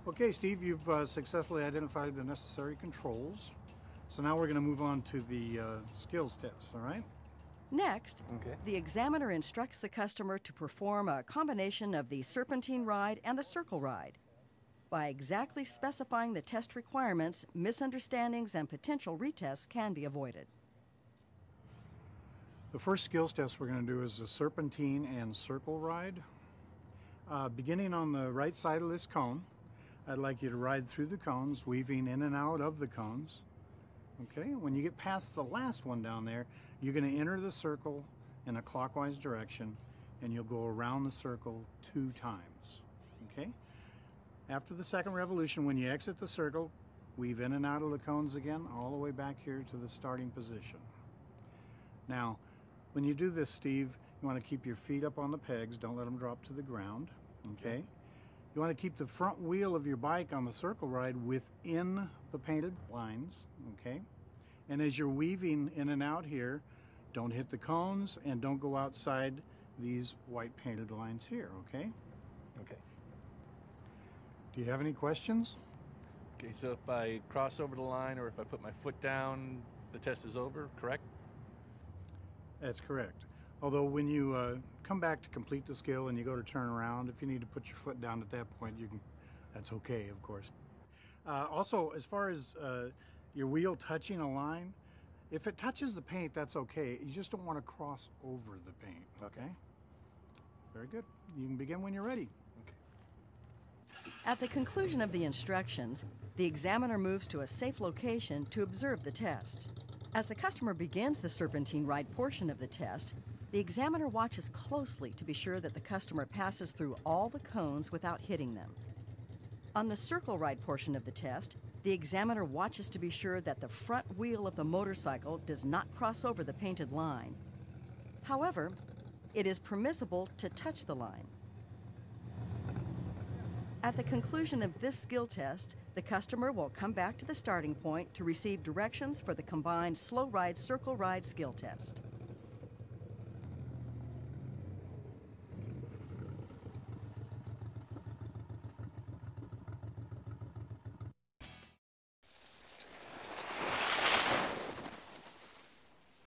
Okay, Steve, you've successfully identified the necessary controls. So now we're going to move on to the skills test, all right? Next, Okay. the examiner instructs the customer to perform a combination of the Serpentine ride and the Circle ride. By exactly specifying the test requirements, misunderstandings and potential retests can be avoided. The first skills test we're going to do is the Serpentine and Circle ride. Beginning on the right side of this cone, I'd like you to ride through the cones, weaving in and out of the cones. Okay, when you get past the last one down there, you're going to enter the circle in a clockwise direction, and you'll go around the circle 2 times. Okay? After the second revolution, when you exit the circle, weave in and out of the cones again, all the way back here to the starting position. Now, when you do this, Steve, you want to keep your feet up on the pegs. Don't let them drop to the ground. Okay? You want to keep the front wheel of your bike on the circle ride within the painted lines. Okay? And as you're weaving in and out here, don't hit the cones and don't go outside these white painted lines here. Okay? Okay. Do you have any questions? Okay, so if I cross over the line or if I put my foot down, the test is over, correct? That's correct. Although when you come back to complete the skill and you go to turn around, if you need to put your foot down at that point, you can. That's okay, of course. Also, as far as your wheel touching a line, if it touches the paint, that's okay. You just don't want to cross over the paint. Okay? Very good. You can begin when you're ready. Okay. At the conclusion of the instructions, the examiner moves to a safe location to observe the test. As the customer begins the Serpentine ride portion of the test, the examiner watches closely to be sure that the customer passes through all the cones without hitting them. On the Circle ride portion of the test, the examiner watches to be sure that the front wheel of the motorcycle does not cross over the painted line. However, it is permissible to touch the line. At the conclusion of this skill test, the customer will come back to the starting point to receive directions for the combined slow ride, circle ride skill test.